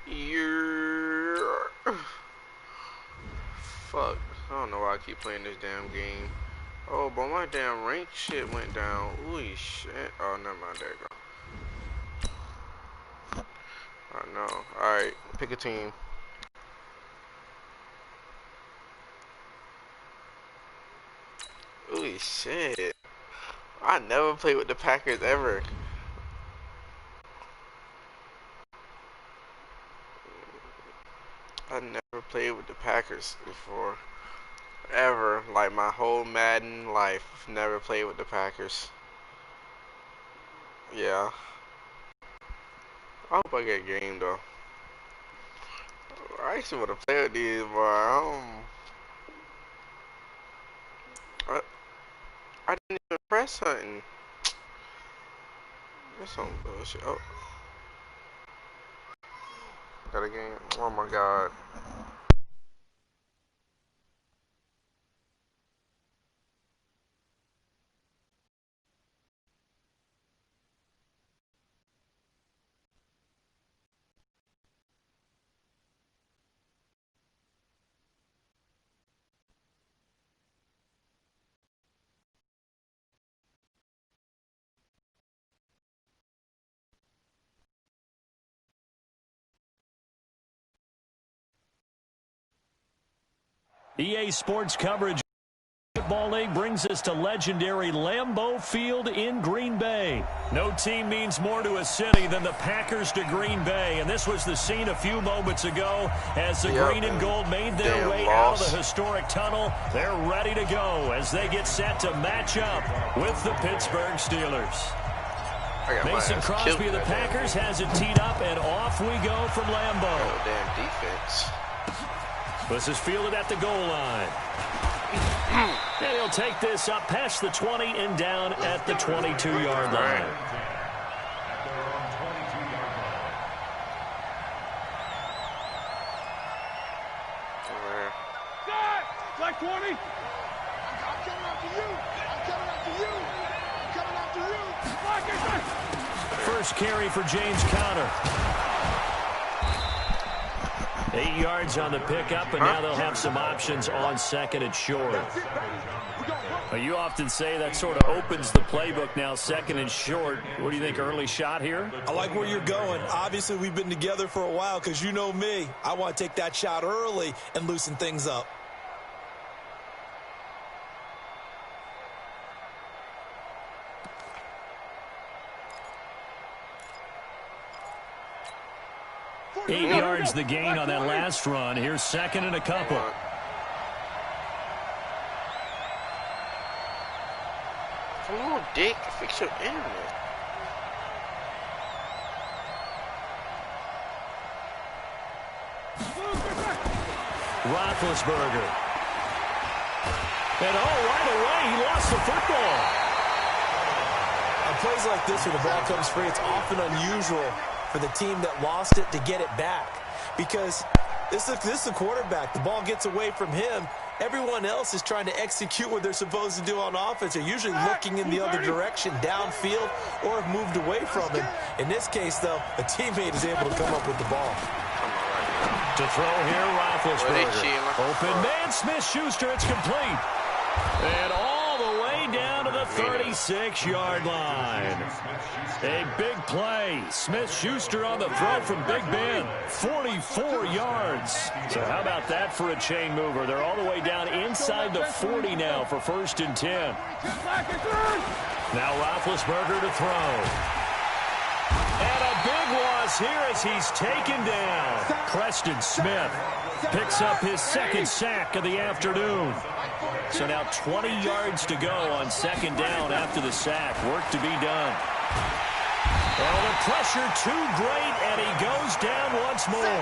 You're... Fuck. I don't know why I keep playing this damn game. Oh, but my damn rank shit went down. Holy shit. Oh, never mind. There you go. I know. Alright, pick a team. Holy shit. I never played with the Packers ever. I never played with the Packers before. Ever. Like my whole Madden life. Never played with the Packers. Yeah. I hope I get a game though. I actually want to play with these, but I didn't even press something. That's some bullshit. Oh, got a game. Oh my god. EA Sports coverage. Football League brings us to legendary Lambeau Field in Green Bay. No team means more to a city than the Packers to Green Bay, and this was the scene a few moments ago as the green and gold made their way out of the historic tunnel. They're ready to go as they get set to match up with the Pittsburgh Steelers. Mason Crosby of the Packers has it teed up, and off we go from Lambeau. Oh, damn defense. This is fielded at the goal line. And he'll take this up past the 20 and down at the 22-yard line. Like 20. I'm coming after you. I'm coming after you. I'm coming after you. First carry for James Conner. 8 yards on the pickup, and now they'll have some options on second and short. Well, you often say that sort of opens the playbook now, second and short. What do you think, early shot here? I like where you're going. Obviously, we've been together for a while because you know me. I want to take that shot early and loosen things up. Eight yards the gain on that last run. Here's second and a couple. Come on, Dick. Fix your internet. Roethlisberger. And right away, he lost the football. On plays like this where the ball comes free, it's often unusual for the team that lost it to get it back. Because this is the quarterback. The ball gets away from him. Everyone else is trying to execute what they're supposed to do on offense. They're usually looking in the other direction, downfield, or have moved away from him. In this case, though, a teammate is able to come up with the ball. To throw here, Roethlisberger. Open man, Smith-Schuster, it's complete. And all the way down to the 36-yard line. A big play. Smith-Schuster on the throw from Big Ben. 44 yards. So how about that for a chain mover? They're all the way down inside the 40 now for 1st and 10. Now Roethlisberger to throw. And a big loss here as he's taken down. Preston Smith picks up his second sack of the afternoon. So now 20 yards to go on second down after the sack. Work to be done. Well, the pressure too great, and he goes down once more.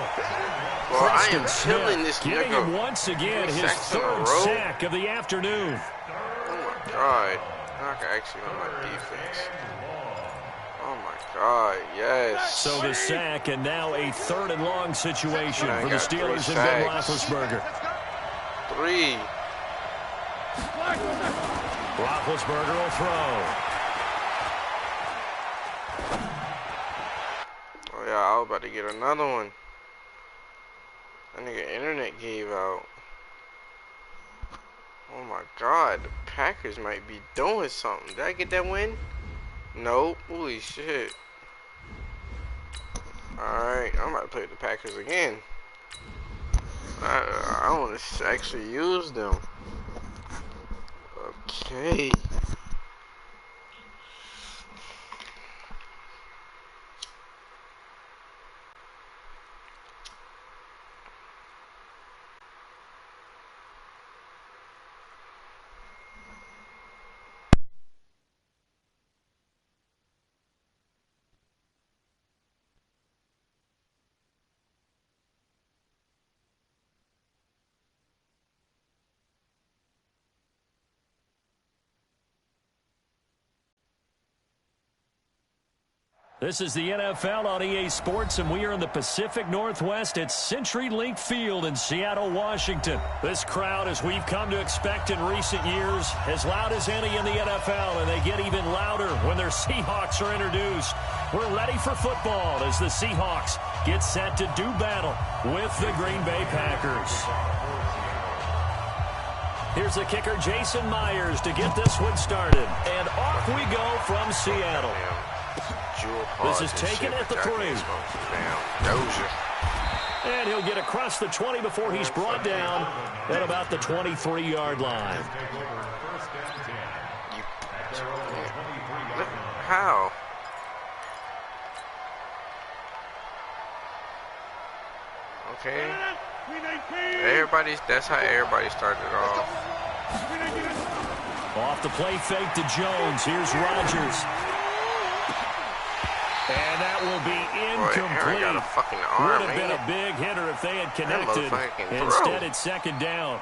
Well, I am killing this nigga. Giving him once again his third sack of the afternoon. Oh, my God. I can actually on my defense. Oh, my God, yes. So the sack, and now a 3rd and long situation for the Steelers and Ben Roethlisberger. 3. Roethlisberger will throw. Oh, yeah, I was about to get another one. That nigga internet gave out. Oh my god, the Packers might be doing something. Did I get that win? Nope. Holy shit. Alright, I'm about to play with the Packers again. I want to actually use them. Okay. This is the NFL on EA Sports, and we are in the Pacific Northwest at CenturyLink Field in Seattle, Washington. This crowd, as we've come to expect in recent years, as loud as any in the NFL, and they get even louder when their Seahawks are introduced. We're ready for football as the Seahawks get set to do battle with the Green Bay Packers. Here's the kicker, Jason Myers, to get this one started. And off we go from Seattle. This is taken at the 3. And he'll get across the 20 before he's brought down at about the 23-yard line. How? Okay. That's how everybody started off. Off the play fake to Jones. Here's Rodgers. And that will be incomplete. Got a fucking arm, would have been a big hitter if they had connected. Instead, it's second down.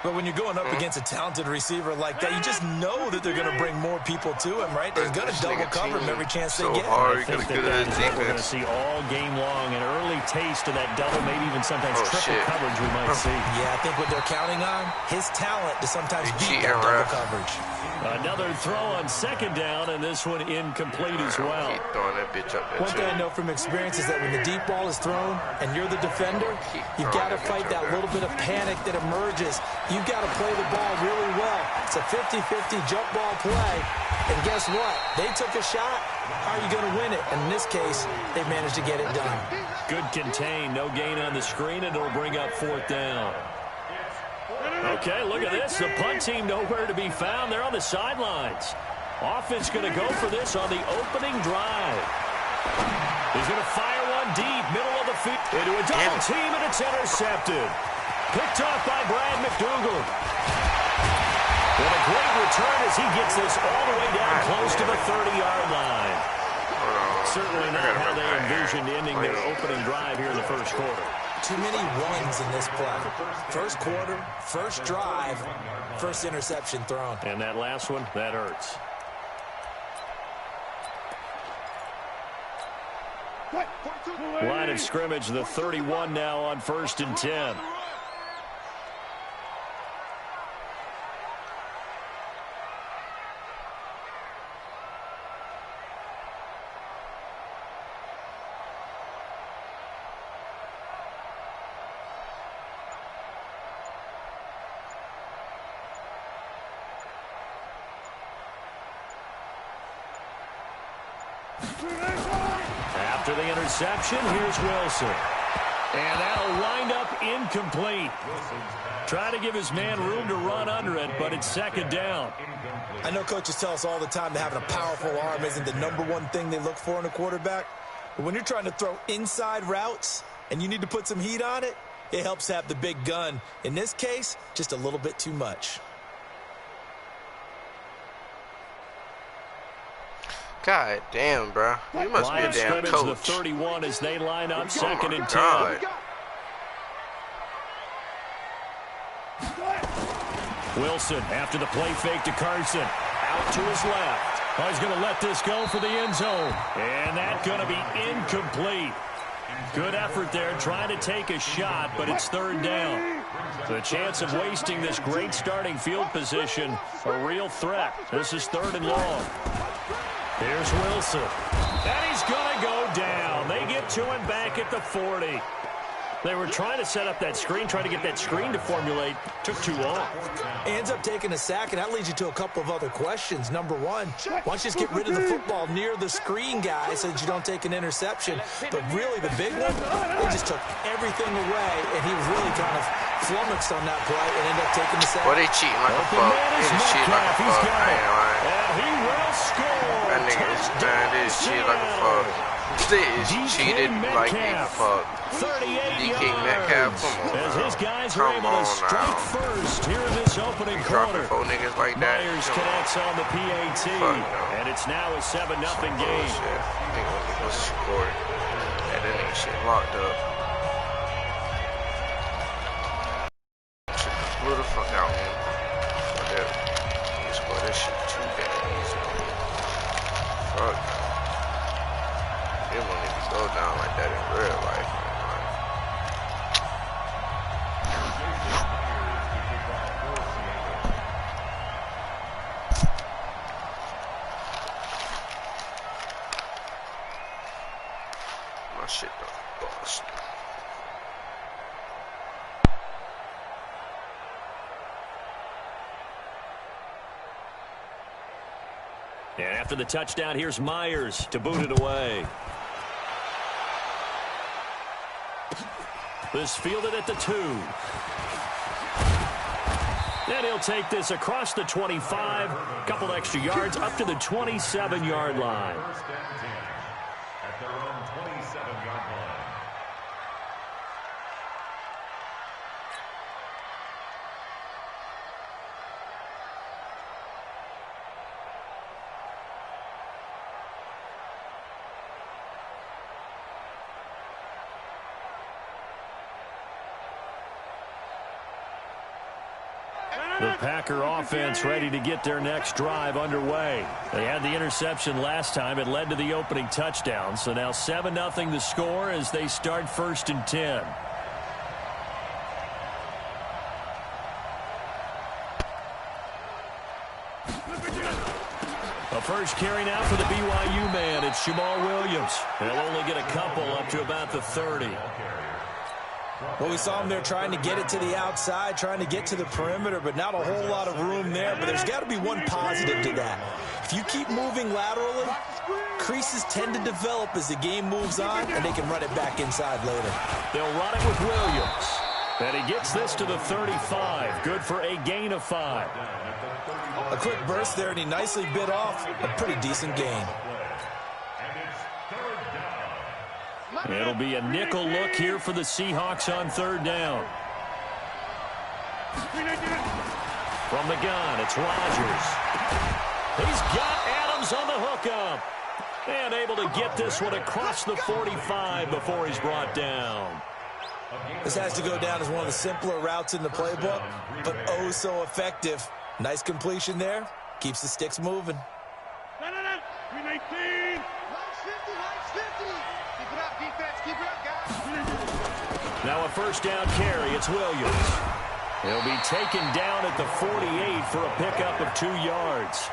But when you're going up against a talented receiver like that, you just know that they're going to bring more people to him, right? They're going to double cover him every chance they get. I think that's what we're going to see all game long. An early taste of that double, maybe even sometimes triple coverage we might see. Yeah, I think what they're counting on, his talent to sometimes beat that double coverage. Another throw on second down, and this one incomplete as well. Keep throwing that bitch up there. One thing I know from experience is that when the deep ball is thrown and you're the defender, you've got to fight that little bit of panic that emerges. You've got to play the ball really well. It's a 50-50 jump ball play. And guess what? They took a shot. How are you going to win it? And in this case, they managed to get it done. Good contain. No gain on the screen, and it'll bring up 4th down. Okay, look at this. The punt team nowhere to be found. They're on the sidelines. Offense going to go for this on the opening drive. He's going to fire one deep, middle of the field, into a double team, and it's intercepted. Picked off by Brad McDougald. And a great return as he gets this all the way down close to the 30-yard line. Certainly not how they envisioned ending their opening drive here in the first quarter. Too many runs in this play. First quarter, first drive, first interception thrown. And that last one, that hurts. Line of scrimmage, the 31 now on 1st and 10. After the interception, here's Wilson. And that'll wind up incomplete. Trying to give his man room to run under it, but it's second down. I know coaches tell us all the time that having a powerful arm isn't the #1 thing they look for in a quarterback. But when you're trying to throw inside routes and you need to put some heat on it, it helps have the big gun. In this case, just a little bit too much. God damn, bro. You must be a damn coach. The 31 as they line up, 2nd and 10. Wilson after the play fake to Carson. Out to his left. Oh, he's going to let this go for the end zone. And that's going to be incomplete. Good effort there trying to take a shot, but it's 3rd down. The chance of wasting this great starting field position, a real threat. This is 3rd and long. Here's Wilson. And he's going to go down. They get to him back at the 40. They were trying to set up that screen, trying to get that screen to formulate. Took too long. Ends up taking a sack, and that leads you to a couple of other questions. Number one, why don't you just get rid of the football near the screen, guy, so that you don't take an interception? But really, the big one, they just took everything away, and he was really kind of flummoxed on that play and ended up taking the sack. Well, they cheating like a fuck. They just cheating like a fuck. I ain't lying. And he will score. That nigga is, man, they just cheating like a fuck. They is cheated like a fuck. DK Metcalf, come on as now. his guys are able to strike first here in this opening quarter. Four niggas like that. Myers connects on the PAT, and it's now a 7-0 game. Nigga was scored. And that nigga shit locked up. Shit blew the fuck out, man. You scored this shit too damn easy. Fuck. It won't even go down like that in real life. My shit done bust. And after the touchdown, here's Myers to boot it away. This fielded at the 2. And he'll take this across the 25. A couple extra yards up to the 27-yard line. At their own 27-yard line. The Packer offense ready to get their next drive underway. They had the interception last time. It led to the opening touchdown. So now 7-0 the score as they start 1st and 10. A first carry now for the BYU man. It's Jamal Williams. They'll only get a couple up to about the 30. Well, we saw him there trying to get it to the outside, trying to get to the perimeter, but not a whole lot of room there. But there's got to be one positive to that. If you keep moving laterally, creases tend to develop as the game moves on, and they can run it back inside later. They'll run it with Williams. And he gets this to the 35. Good for a gain of 5. A quick burst there, and he nicely bit off a pretty decent gain. It'll be a nickel look here for the Seahawks on 3rd down. From the gun, it's Rodgers. He's got Adams on the hookup. And able to get this one across the 45 before he's brought down. This has to go down as one of the simpler routes in the playbook, but oh so effective. Nice completion there. Keeps the sticks moving. 319. Now a first down carry. It's Williams. He'll be taken down at the 48 for a pickup of 2 yards.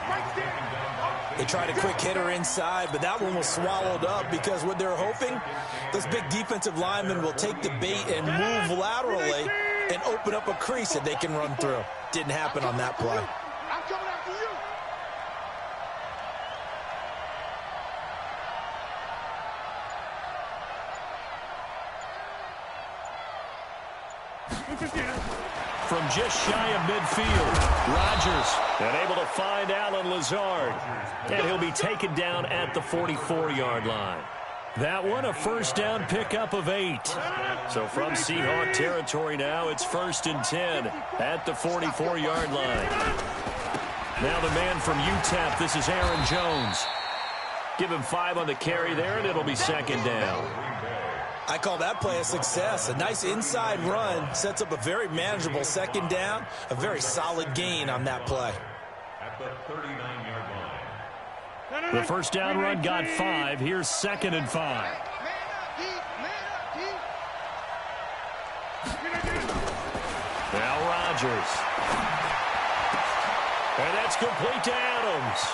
They tried a quick hitter inside, but that one was swallowed up because what they're hoping, those big defensive linemen will take the bait and move laterally and open up a crease that they can run through. Didn't happen on that play. I'm coming after you. From just shy of midfield, Rodgers and able to find Alan Lazard. And he'll be taken down at the 44-yard line. That one a first down pickup of 8. So from Seahawk territory now, it's 1st and 10 at the 44-yard line. Now the man from UTEP, this is Aaron Jones. Give him 5 on the carry there, and it'll be 2nd down. I call that play a success. A nice inside run sets up a very manageable 2nd down. A very solid gain on that play. At the 39-yard line. The first down run got 5. Here's 2nd and 5. Now Rodgers. And that's complete to Adams.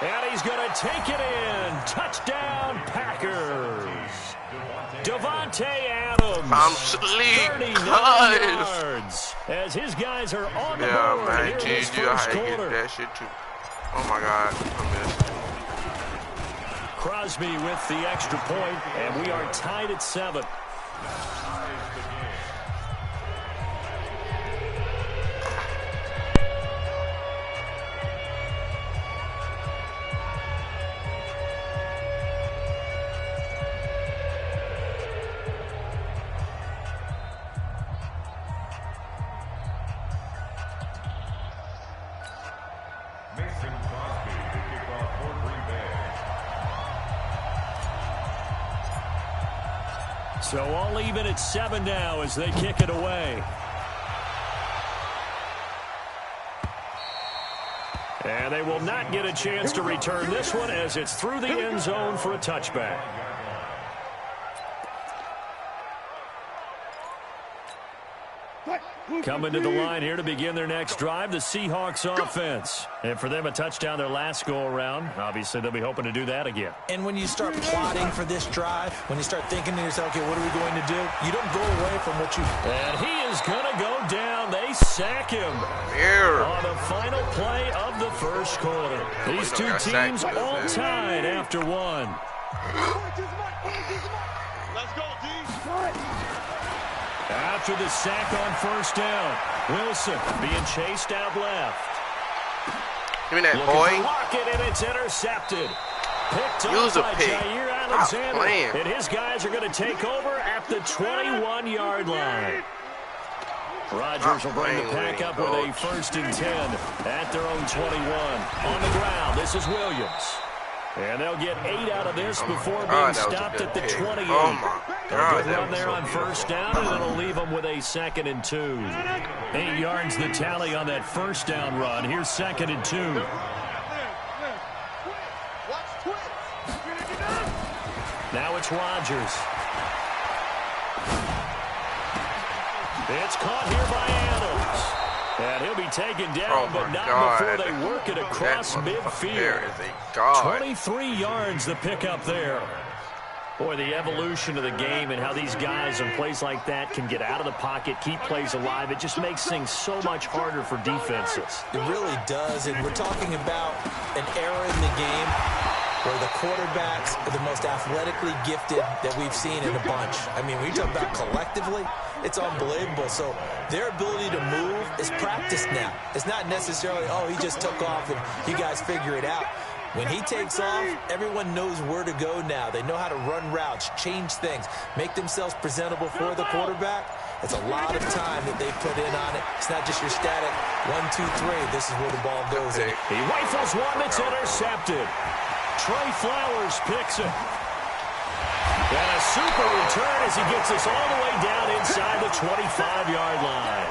And he's going to take it in. Touchdown, Packers. Devontae Adams. I'm sleep. 39 yards. As his guys are on the board man, here in this GG, I first had to quarter. get that shit too. Oh my God, I missed. Crosby with the extra point, and we are tied at 7. Mason Crosby to kick off for Green Bay. So all even at 7 now as they kick it away. And they will not get a chance to return this one as it's through the end zone for a touchback. Coming to the line here to begin their next drive, the Seahawks offense. And for them, a touchdown their last go-around. Obviously, they'll be hoping to do that again. And when you start plotting for this drive, when you start thinking to yourself, okay, what are we going to do? You don't go away from what you... And he is going to go down. They sack him on the final play of the first quarter. These two teams all tied after one. Let's go, D. After the sack on first down, Wilson being chased out left. Give me that, Looking boy. for Lockett, and it's intercepted. Picked Use up a by pick. Jair Stop Alexander. playing. And his guys are going to take over at the 21-yard line. Rodgers will bring the pack up with a 1st and 10 at their own 21. On the ground, this is Williams. And they'll get 8 out of this before being stopped at the 28. Oh my God, A good run there on first down, and it'll leave them with a 2nd and 2. 8 yards the tally on that first down run. Here's 2nd and 2. Now it's Rodgers. It's caught here by Adams. And he'll be taken down, but not before they work it across midfield. 23 yards the pickup there. Boy, the evolution of the game and how these guys in plays like that can get out of the pocket, keep plays alive, it just makes things so much harder for defenses. It really does, and we're talking about an era in the game where the quarterbacks are the most athletically gifted that we've seen in a bunch. I mean, when you talk about collectively, it's unbelievable. So their ability to move is practiced now. It's not necessarily, oh, he just took off and you guys figure it out. When he takes off, everyone knows where to go now. They know how to run routes, change things, make themselves presentable for the quarterback. It's a lot of time that they put in on it. It's not just your static 1, 2, 3. This is where the ball goes in. He rifles one that's intercepted. Trey Flowers picks it. And a super return as he gets us all the way down inside the 25-yard line.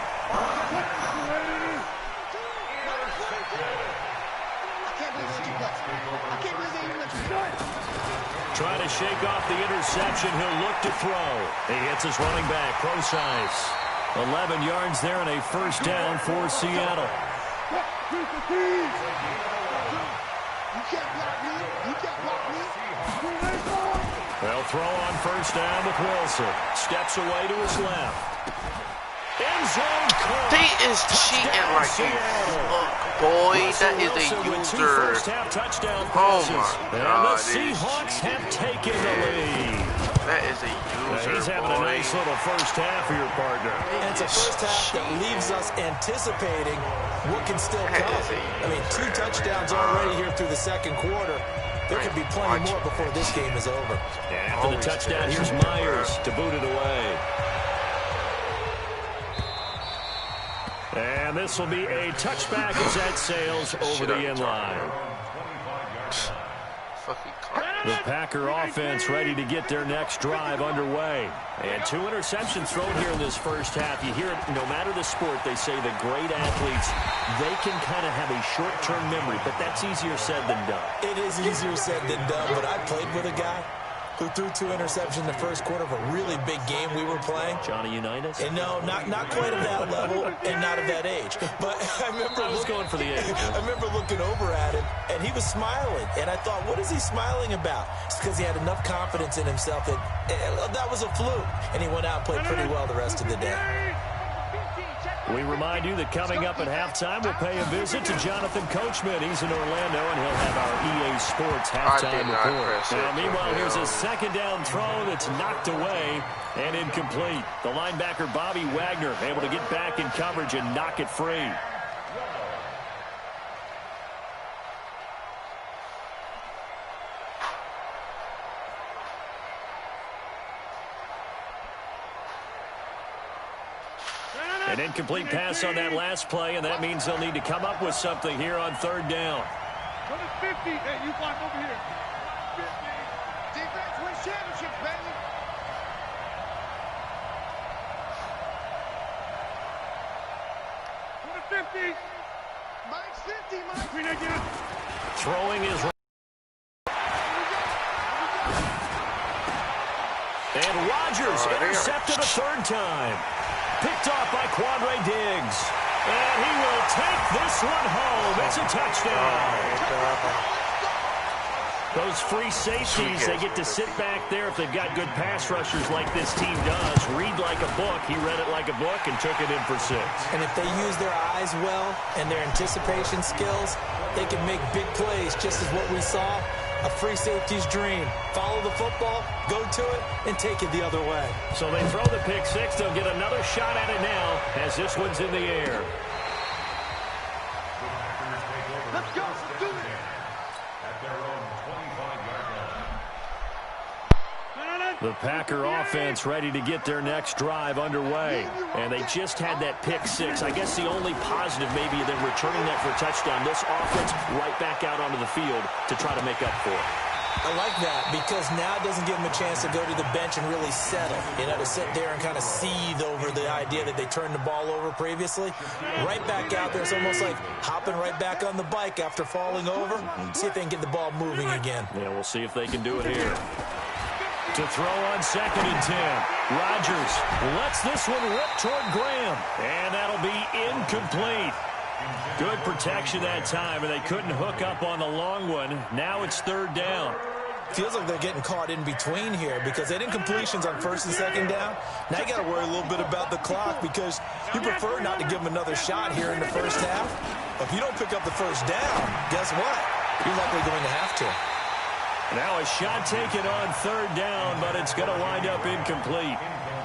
Trying to shake off the interception. He'll look to throw. He hits his running back, Procise. 11 yards there and a 1st down for Seattle. They'll throw on 1st down with Wilson. Steps away to his left. End zone caught. He is cheating like a fuck, boy. That is a user. Oh my God. And the Seahawks have taken the lead. That is a user. He's having a nice little first half for your partner. And it's a first half that leaves us anticipating what can still come. I mean, 2 touchdowns already here through the 2nd quarter. There could be plenty more before this game is over. And after the touchdown, here's Myers to boot it away. And this will be a touchback as that sails over the end line. The Packer offense ready to get their next drive underway. And 2 interceptions thrown here in this first half. You hear it, no matter the sport, they say the great athletes, they can kind of have a short-term memory, but that's easier said than done. It is easier said than done, but I played with a guy who threw 2 interceptions in the first quarter of a really big game we were playing. Johnny Unitas? And no, not quite of that level and not of that age. But I was going for the age. I remember looking over at him, and he was smiling. And I thought, what is he smiling about? It's because he had enough confidence in himself that was a fluke. And he went out and played pretty well the rest of the day. We remind you that coming up at halftime, we'll pay a visit to Jonathan Coachman. He's in Orlando, and he'll have our EA Sports halftime report. Now, meanwhile, here's a second down throw that's knocked away and incomplete. The linebacker, Bobby Wagner, able to get back in coverage and knock it free. An incomplete pass on that last play, and that means they'll need to come up with something here on third down. Go to 50. Hey, you block over here. 50. Defense wins championships, baby. Go to 50. Mike's 50, Mike. Throwing his... And Rodgers intercepted a third time. Picked off by Quandre Diggs. And he will take this one home. It's a touchdown. Those free safeties, they get to sit back there if they've got good pass rushers like this team does. Read like a book. He read it like a book and took it in for 6. And if they use their eyes well and their anticipation skills, they can make big plays, just as what we saw. A free safety's dream. Follow the football, go to it, and take it the other way. So they throw the pick 6. They'll get another shot at it now as this one's in the air. Let's go. Do it. At their own 25-yard line. The Packer offense ready to get their next drive underway. And they just had that pick 6. I guess the only positive maybe than returning that for a touchdown. This offense right back out onto the field to try to make up for it. I like that because now it doesn't give them a chance to go to the bench and really settle. To sit there and kind of seethe over the idea that they turned the ball over previously. Right back out there. It's almost like hopping right back on the bike after falling over. See if they can get the ball moving again. Yeah, we'll see if they can do it here. To throw on 2nd and 10. Rodgers lets this one rip toward Graham. And that'll be incomplete. Good protection that time, and they couldn't hook up on the long one. Now it's 3rd down. Feels like they're getting caught in between here because they did incompletions on 1st and 2nd down. Now you got to worry a little bit about the clock because you prefer not to give them another shot here in the first half. If you don't pick up the first down, guess what? You're likely going to have to. Now a shot taken on 3rd down, but it's going to wind up incomplete.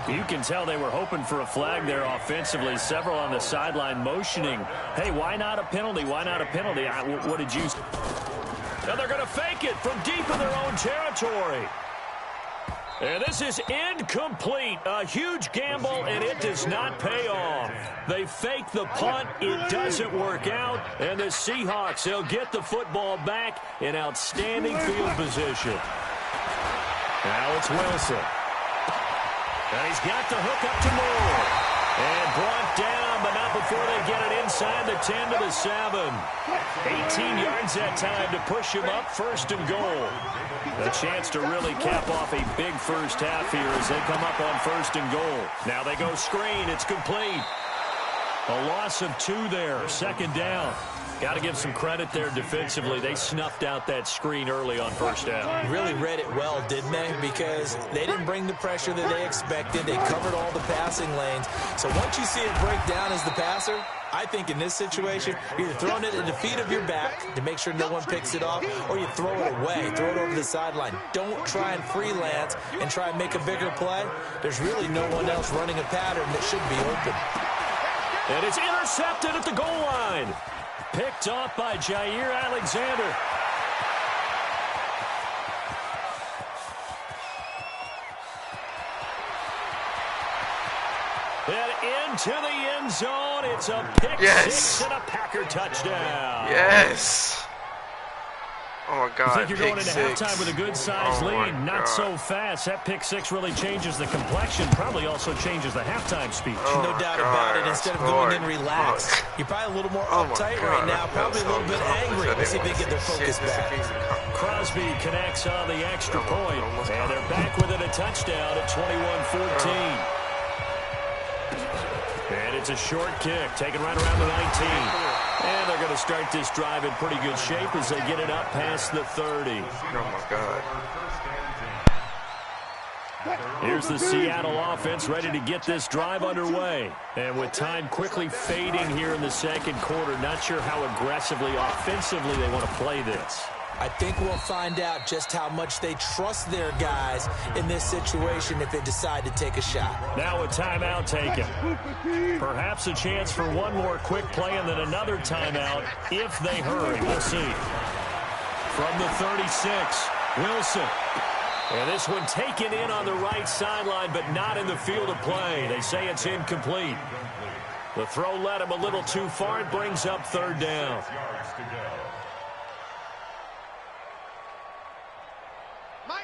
You can tell they were hoping for a flag there offensively. Several on the sideline motioning. Hey, why not a penalty? Why not a penalty? What did you... Now they're going to fake it from deep in their own territory. And this is incomplete. A huge gamble, and it does not pay off. They fake the punt. It doesn't work out. And the Seahawks, they'll get the football back in outstanding field position. Now it's Wilson. And he's got the hook up to Moore. And brought down, but not before they get it inside the 10 to the 7. 18 yards that time to push him up 1st and goal. A chance to really cap off a big first half here as they come up on 1st and goal. Now they go screen. It's complete. A loss of 2 there. 2nd down. Got to give some credit there defensively. They snuffed out that screen early on 1st down. Really read it well, didn't they? Because they didn't bring the pressure that they expected. They covered all the passing lanes. So once you see it break down as the passer, I think in this situation, you're either throwing it at the feet of your back to make sure no one picks it off, or you throw it away, throw it over the sideline. Don't try and freelance and try and make a bigger play. There's really no one else running a pattern that should be open. And it's intercepted at the goal line. Picked off by Jair Alexander. And into the end zone. It's a pick 6 and a Packer touchdown. Yes. Oh, my God. You think you're going into Pick 6. halftime with a good-sized lead? Not so fast. That pick 6 really changes the complexion. Probably also changes the halftime speech. No doubt about it. Instead of going in relaxed, you're probably a little more uptight right now. Probably a little bit angry. Let's see if they get their focus back. Crosby connects on the extra point, and they're back within a touchdown at 21-14. And it's a short kick, taken right around the 19. And they're going to start this drive in pretty good shape as they get it up past the 30. Oh, my God. Here's the Seattle offense ready to get this drive underway. And with time quickly fading here in the second quarter, not sure how aggressively, offensively they want to play this. I think we'll find out just how much they trust their guys in this situation if they decide to take a shot. Now a timeout taken. Perhaps a chance for one more quick play and then another timeout if they hurry. We'll see. From the 36, Wilson. And this one taken in on the right sideline, but not in the field of play. They say it's incomplete. The throw led him a little too far. It brings up third down.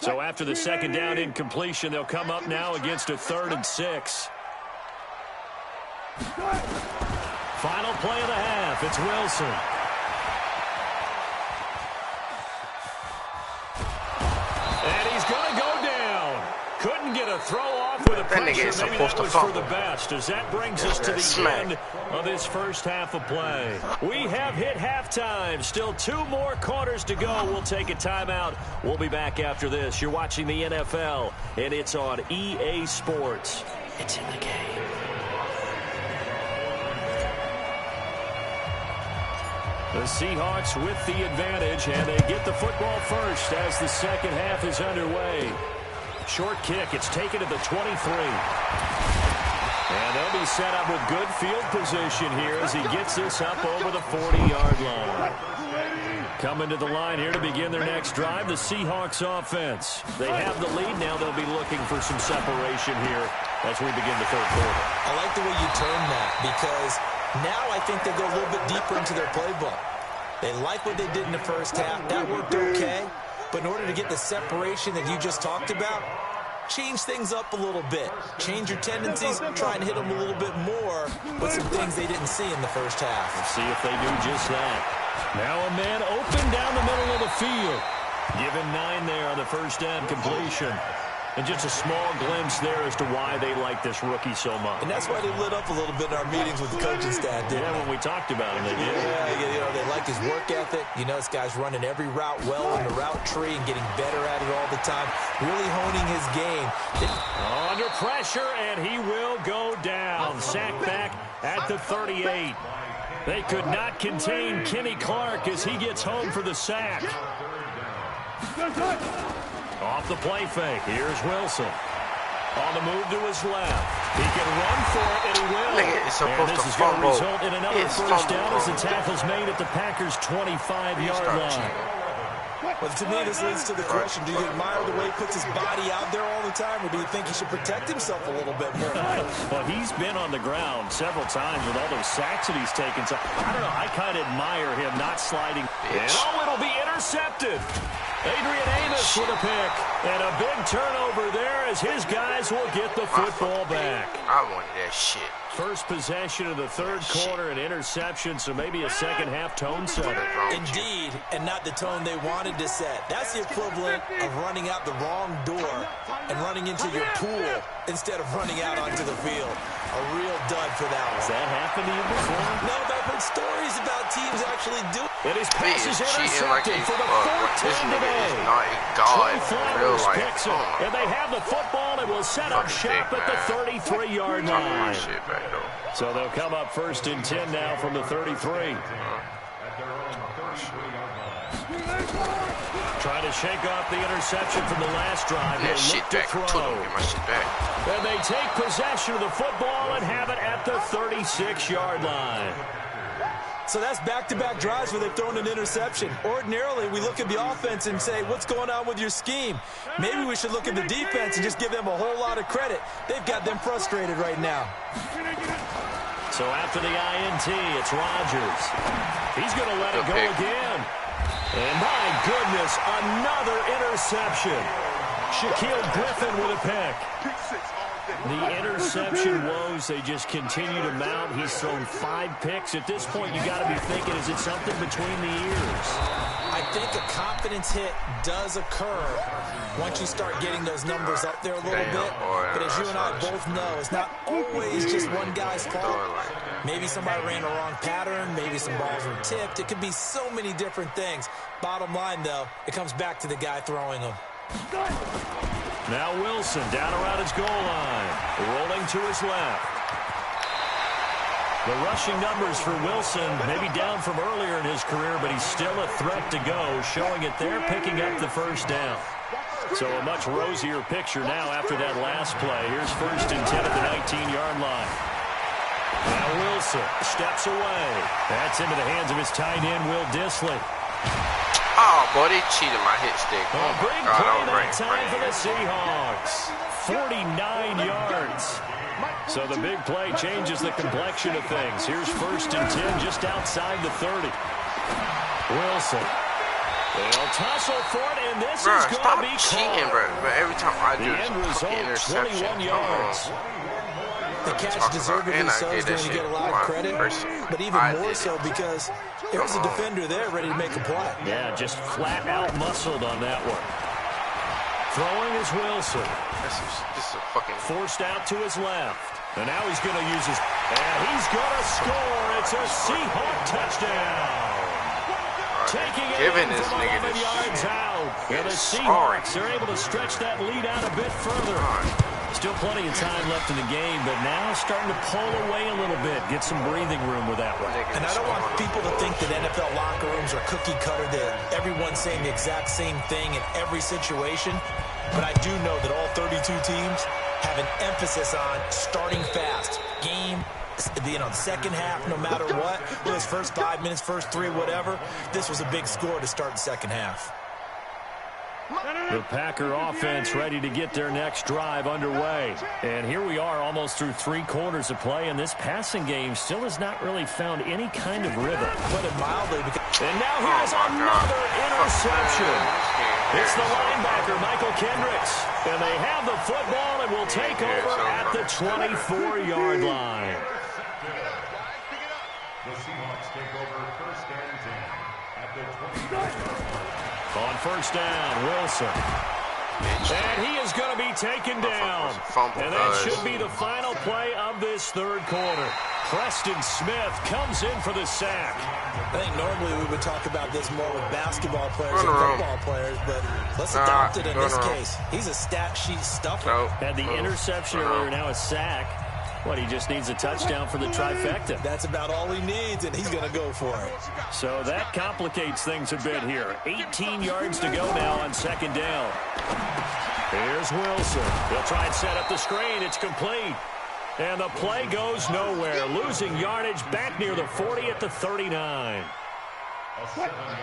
So after the second down incompletion, they'll come up now against a 3rd and 6. Final play of the half. It's Wilson. And he's going to go down. Couldn't get a throw off with a pressure. Maybe that was for the best, as that brings us to the end of this first half of play. We have hit halftime. Still 2 more quarters to go. We'll take a timeout. We'll be back after this. You're watching the NFL, and it's on EA Sports. It's in the game. The Seahawks with the advantage, and they get the football first as the second half is underway. Short kick. It's taken to the 23. And they'll be set up with good field position here as he gets this up over the 40-yard line. Coming to the line here to begin their next drive, the Seahawks offense. They have the lead now. They'll be looking for some separation here as we begin the third quarter. I like the way you term that because now I think they go a little bit deeper into their playbook. They like what they did in the first half. That worked okay. But in order to get the separation that you just talked about, change things up a little bit. Change your tendencies, try and hit them a little bit more with some things they didn't see in the first half. Let's see if they do just that. Now a man open down the middle of the field. Given 9 there on the first down completion. And just a small glimpse there as to why they like this rookie so much. And that's why they lit up a little bit in our meetings with the coaching staff, didn't they? Yeah, when we talked about him, they did. Yeah, they like his work ethic. You know, this guy's running every route well in the route tree and getting better at it all the time. Really honing his game. Under pressure, and he will go down. Sacked back at the 38. They could not contain Kenny Clark as he gets home for the sack. Off the play fake. Here's Wilson. On the move to his left. He can run for it, and he will. And this is going to result in another first down as the tackle's made at the Packers' 25-yard line. Well, to me, this leads to the question, do you admire the way he puts his body out there all the time, or do you think he should protect himself a little bit more? Well, he's been on the ground several times with all those sacks that he's taken. So, I don't know, I kind of admire him not sliding. And, it'll be intercepted. Adrian Amos with a pick. And a big turnover there as his guys will get the football back. I wanted that shit. First possession of the third quarter, an interception, so maybe a second-half tone setter. Indeed, and not the tone they wanted to set. That's the equivalent of running out the wrong door and running into your pool instead of running out onto the field. A real dud for that one. Has that happened to you before? No, but I've heard stories about teams actually doing it. And his pass is intercepted like for the 4th time today. Trey Flowers picks it, and they have the football and will set up shop at the 33-yard line. So they'll come up 1st and 10 now from the 33. Trying to shake off the interception from the last drive. Get shit back. Get my shit back. And they take possession of the football and have it at the 36-yard line. So that's back-to-back drives where they've thrown an interception. Ordinarily, we look at the offense and say, what's going on with your scheme? Maybe we should look at the defense and just give them a whole lot of credit. They've got them frustrated right now. So after the INT, it's Rodgers. He's going to let it go again. And my goodness, another interception. Shaquille Griffin with a pick. The interception woes, they just continue to mount. He's thrown 5 picks. At this point, you got to be thinking, is it something between the ears? I think a confidence hit does occur once you start getting those numbers up there a little bit. But as you and I both know, it's not always just one guy's fault. Maybe somebody ran a wrong pattern. Maybe some balls were tipped. It could be so many different things. Bottom line, though, it comes back to the guy throwing them. Now Wilson down around his goal line, rolling to his left. The rushing numbers for Wilson maybe down from earlier in his career, but he's still a threat to go, showing it there, picking up the first down. So a much rosier picture now after that last play. Here's 1st and 10 at the 19-yard line. Now Wilson steps away. That's into the hands of his tight end, Will Dissly. Oh, boy, they cheated my hit stick. A big play that time for the Seahawks. 49 yards. So the big play changes the complexion of things. Here's 1st and 10 just outside the 30. Wilson. They'll tussle for it, and this is going to be cheating, bro. But every time I do the end result, 21 yards. The catch deservedly so is going to get a lot of credit, but even more so because there was a defender there ready to make a play. Yeah, just flat out muscled on that one. Throwing is Wilson. This is a fucking... Forced out to his left. And now he's going to use his... And he's going to score. It's a Seahawk touchdown. Taking it in from 11 yards out. And the Seahawks are able to stretch that lead out a bit further. Still plenty of time left in the game, but now starting to pull away a little bit. Get some breathing room with that one. And I don't want people to think that NFL locker rooms are cookie cutter, that everyone's saying the exact same thing in every situation. But I do know that all 32 teams have an emphasis on starting fast. Game, the second half, no matter what. Those first 5 minutes, first 3, whatever. This was a big score to start the second half. The Packer offense ready to get their next drive underway. And here we are almost through 3 quarters of play, and this passing game still has not really found any kind of rhythm. Put it mildly. And now here's another interception. It's the linebacker, Michael Kendricks. And they have the football and will take over at the 24-yard line. The Seahawks take over 1st and 10 at the 20-yard line. On 1st down, Wilson. And he is going to be taken down. And that should be the final play of this 3rd quarter. Preston Smith comes in for the sack. I think normally we would talk about this more with basketball players and football players, but let's adopt it in this case. He's a stat sheet stuffer. Had the interception earlier, now a sack. What, he just needs a touchdown for the trifecta. That's about all he needs, and he's going to go for it. So that complicates things a bit here. 18 yards to go now on 2nd down. Here's Wilson. He'll try and set up the screen. It's complete. And the play goes nowhere. Losing yardage back near the 40 at the 39.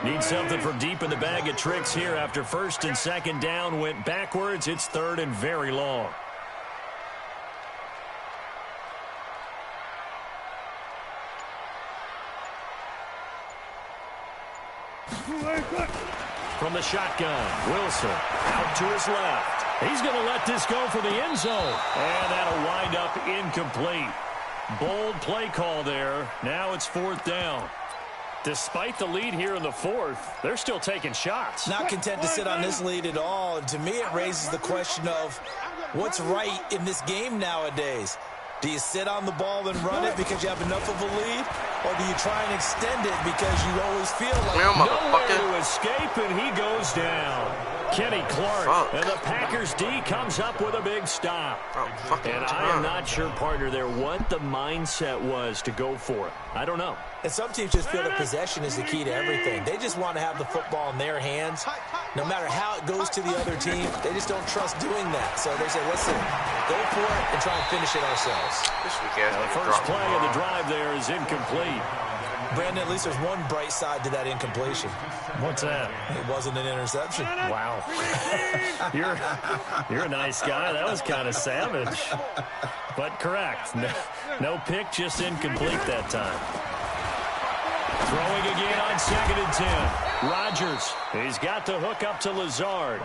Need something from deep in the bag of tricks here after 1st and 2nd down went backwards. It's 3rd and very long. From the shotgun, Wilson out to his left. He's going to let this go for the end zone. And that'll wind up incomplete. Bold play call there. Now it's 4th down. Despite the lead here in the 4th, they're still taking shots. Not content to sit on this lead at all. And to me, it raises the question of what's right in this game nowadays. Do you sit on the ball and run it because you have enough of a lead? Or do you try and extend it because you always feel like nowhere to escape, and he goes down. Kenny Clark, and the Packers D comes up with a big stop. And I am not sure, partner, there what the mindset was to go for it. I don't know. And some teams just feel that possession is the key to everything. They just want to have the football in their hands. No matter how it goes to the other team, they just don't trust doing that. So they say, listen, go for it and try and finish it ourselves. The first play of the drive there is incomplete. Brandon, at least there's one bright side to that incompletion. What's that? It wasn't an interception. Wow. You're a nice guy. That was kind of savage. But correct. No pick, just incomplete that time. Throwing again on 2nd and 10. Rodgers, he's got the hook up to Lazard.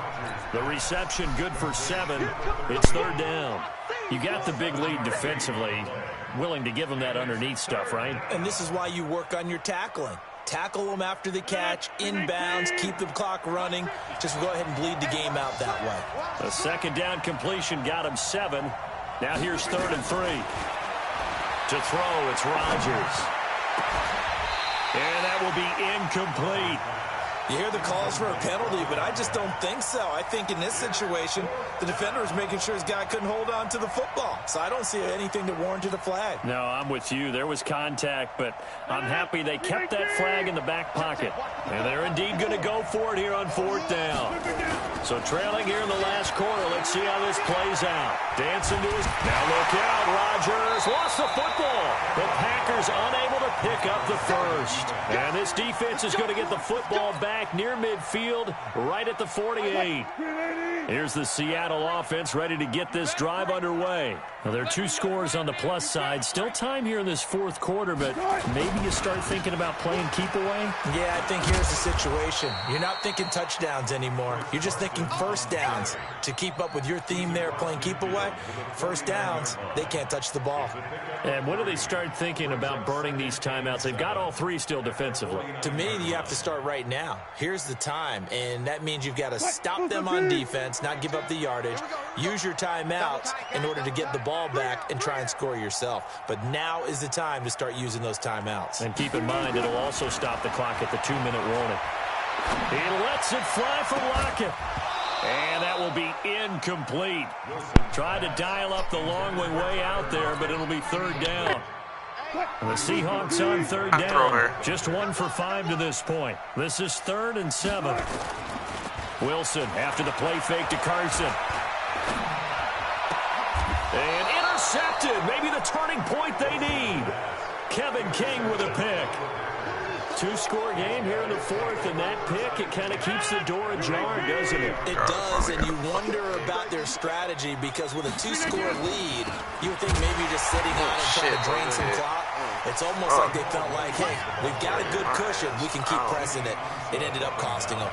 The reception good for 7. It's 3rd down. You got the big lead defensively. Willing to give him that underneath stuff, right? And this is why you work on your tackling. Tackle them after the catch, inbounds, keep the clock running. Just go ahead and bleed the game out that way. The 2nd down completion got him 7. Now here's 3rd and 3. To throw, it's Rodgers. And that will be incomplete. You hear the calls for a penalty, but I just don't think so. I think in this situation, the defender is making sure his guy couldn't hold on to the football. So I don't see anything that warranted a flag. No, I'm with you. There was contact, but I'm happy they kept that flag in the back pocket. And they're indeed going to go for it here on 4th down. So trailing here in the last quarter, let's see how this plays out. Dancing to his... Now look out, Rodgers lost the football. The Packers unable to pick up the first. And this defense is going to get the football back near midfield, right at the 48. Here's the Seattle offense ready to get this drive underway. Now, there are 2 scores on the plus side. Still time here in this 4th quarter, but maybe you start thinking about playing keep away? Yeah, I think here's the situation. You're not thinking touchdowns anymore. You're just thinking first downs. To keep up with your theme there, playing keep away, first downs, they can't touch the ball. And when do they start thinking about burning these timeouts? They've got all 3 still defensively. To me, you have to start right now. Here's the time, and that means you've got to stop them on defense, not give up the yardage, use your timeouts in order to get the ball back and try and score yourself. But now is the time to start using those timeouts. And keep in mind, it'll also stop the clock at the 2-minute warning. He lets it fly for Lockett. And that will be incomplete. Tried to dial up the long way out there, but it'll be 3rd down. The Seahawks on 3rd down. Just 1 for 5 to this point. This is 3rd and 7. Wilson after the play fake to Carson. And intercepted. Maybe the turning point they need. Kevin King with a pick. 2-score game here in the 4th, and that pick, it kind of keeps the door ajar, doesn't it? It does, and you wonder about their strategy because with a 2-score lead, you would think maybe just sitting on and trying to drain some clock. It's almost like they felt like, hey, we've got a good cushion. We can keep pressing it. It ended up costing them.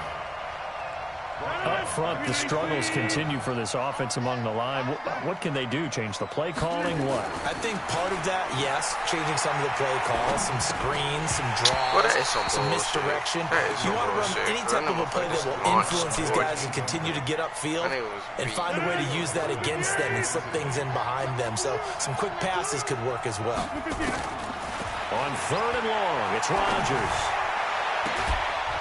Up front, the struggles continue for this offense among the line. What can they do? Change the play calling? What? I think part of that, yes, changing some of the play calls, some screens, some draws, some misdirection. You want to run any type of a play that will influence these guys and continue to get upfield and find a way to use that against them and slip things in behind them. So some quick passes could work as well. On 3rd and long, it's Rodgers.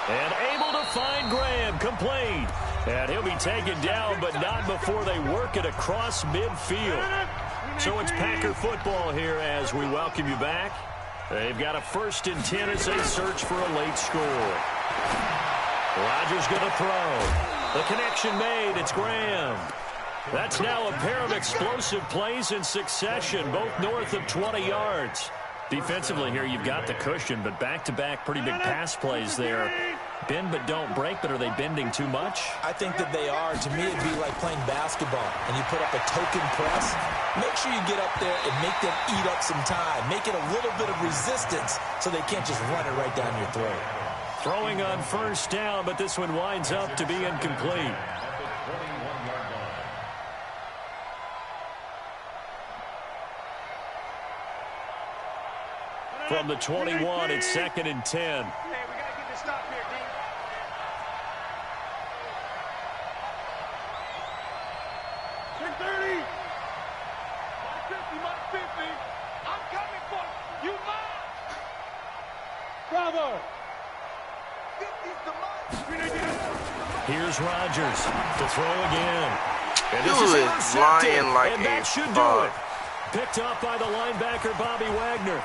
And able to find Graham, complete. And he'll be taken down, but not before they work it across midfield. So it's Packer football here as we welcome you back. They've got a 1st and 10 as they search for a late score. Rodgers going to throw. The connection made. It's Graham. That's now a pair of explosive plays in succession, both north of 20 yards. Defensively here, you've got the cushion, but back-to-back pretty big pass plays there. Bend but don't break, but are they bending too much? I think that they are. To me, it'd be like playing basketball, and you put up a token press. Make sure you get up there and make them eat up some time. Make it a little bit of resistance so they can't just run it right down your throat. Throwing on 1st down, but this one winds up to be incomplete. From the 21, it's 2nd and 10. Hey, we got to get this stop here, D. Check 30. Minus 50. I'm coming for you. Mine. Bravo. 50's the mark. Here's Rodgers to throw again. And this Dude is is flying like and that should do it. Picked up by the linebacker, Bobby Wagner.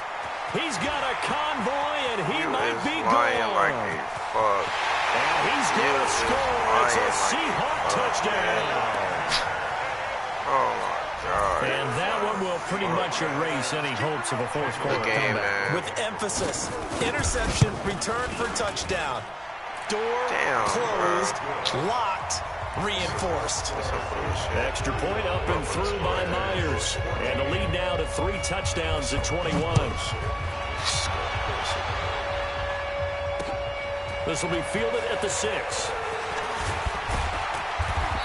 He's got a convoy, and he might be gone. Like a fuck. And he's going to score. It's a Seahawk touchdown. Oh, my God. And that one will pretty much erase any hopes of a 4th quarter game, comeback. man. With emphasis, interception, return for touchdown. Door closed, locked, reinforced. Extra point up and through by Myers. And a lead now to 3 touchdowns at 21. This will be fielded at the 6.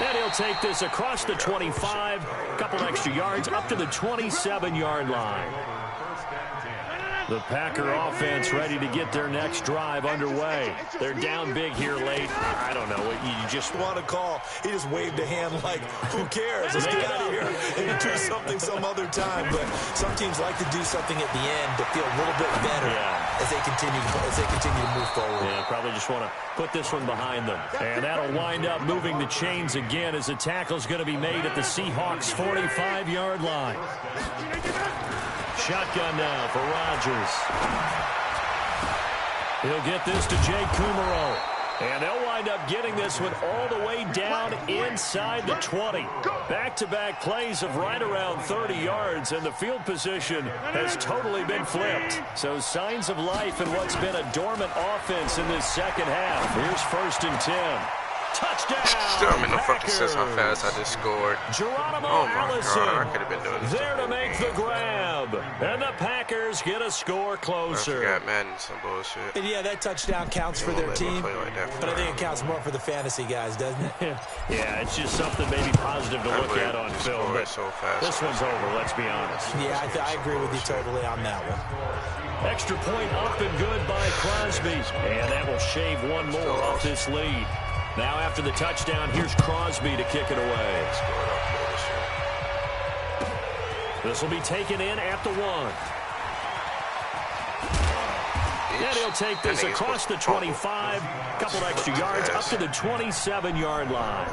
And he'll take this across the 25, a couple extra yards up to the 27-yard line. The Packer offense ready to get their next drive underway. They're down big here late. I don't know what you just want to call. He just waved a hand like, who cares? Let's get out of here and do something some other time. But some teams like to do something at the end to feel a little bit better as they continue to move forward. Yeah, probably just want to put this one behind them. And that'll wind up moving the chains again as the tackle's going to be made at the Seahawks' 45-yard line. Shotgun now for Rodgers. He'll get this to Jake Kumerow. And they'll wind up getting this one all the way down inside the 20. Back-to-back plays of right around 30 yards, and the field position has totally been flipped. So signs of life in what's been a dormant offense in this second half. Here's 1st and 10. Touchdown! Still don't make no fucking sense how fast I just scored. Geronimo Allison God, I could have been doing this there to make the grab. And the Packers get a score closer. I forgot Madden, some bullshit. And yeah, that touchdown counts for their team, but I think it counts more for the fantasy guys, doesn't it? Yeah, it's just something maybe positive to look at on film. But so fast. This one's over, let's be honest. Yeah, I agree with you totally on that one. Extra point up and good by Crosby. And that will shave one more off this lead. Now after the touchdown, here's Crosby to kick it away. This will be taken in at the 1. And he'll take this across the 25, a couple extra yards up to the 27-yard line.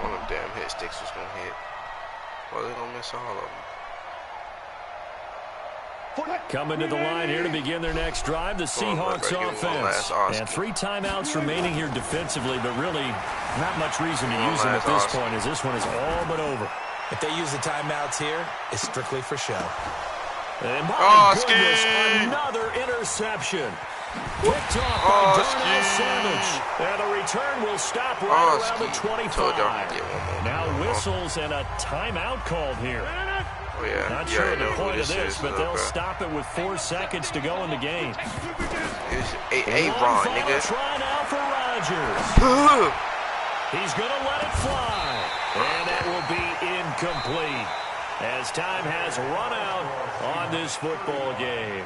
One of them damn hit sticks was going to hit. Well, they're going to miss all of them. Coming to the line here to begin their next drive, the Seahawks offense. And 3 timeouts remaining here defensively, but really not much reason to use them at this point, as this one is all but over. If they use the timeouts here, it's strictly for show. And my goodness, another interception. Picked off by Darnell Savage. And the return will stop right around the 25. Now whistles and a timeout called here. Oh, yeah. Not sure the point of this, but they'll stop it with 4 seconds to go in the game. It's A-Ron, nigga. Try now for Rodgers. He's going to let it fly. And that will be incomplete as time has run out on this football game.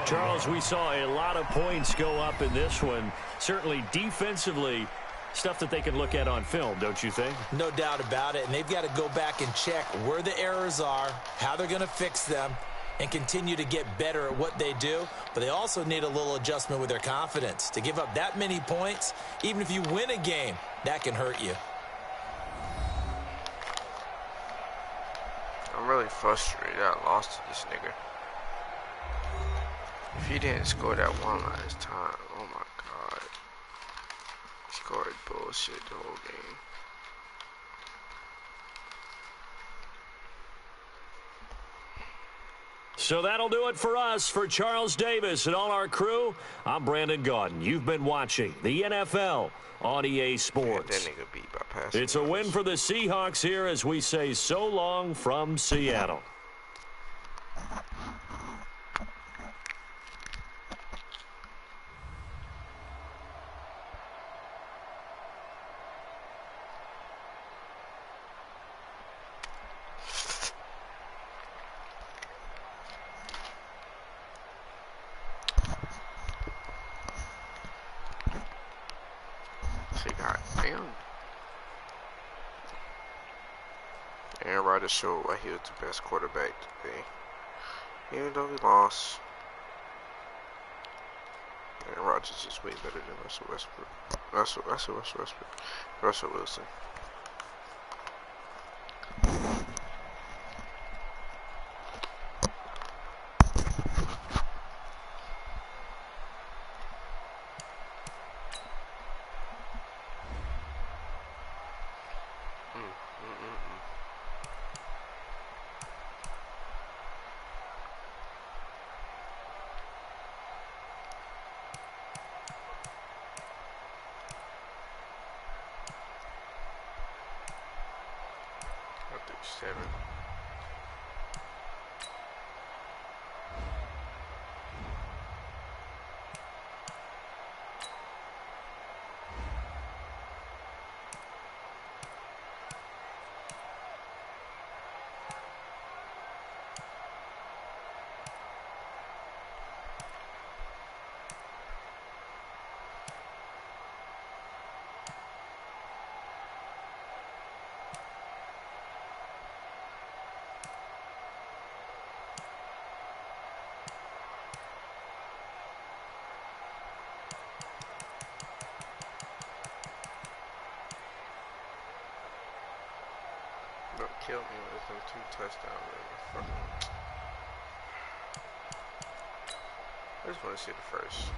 Charles, we saw a lot of points go up in this one. Certainly defensively, stuff that they can look at on film, don't you think? No doubt about it, and they've got to go back and check where the errors are, how they're going to fix them, and continue to get better at what they do. But they also need a little adjustment with their confidence. To give up that many points, even if you win a game, that can hurt you. I'm really frustrated I lost to this nigga. If he didn't score that one last time, oh my god. He scored bullshit the whole game. So that'll do it for us. For Charles Davis and all our crew, I'm Brandon Gaudin. You've been watching the NFL on EA Sports. That nigga beat by passing. It's a win for the Seahawks here as we say so long from Seattle. Aaron Rodgers showed why he was the best quarterback today. Even though he lost, Aaron Rodgers is way better than Russell Westbrook. Russell Wilson. Don't kill me with them 2 touchdowns. I just want to see the first.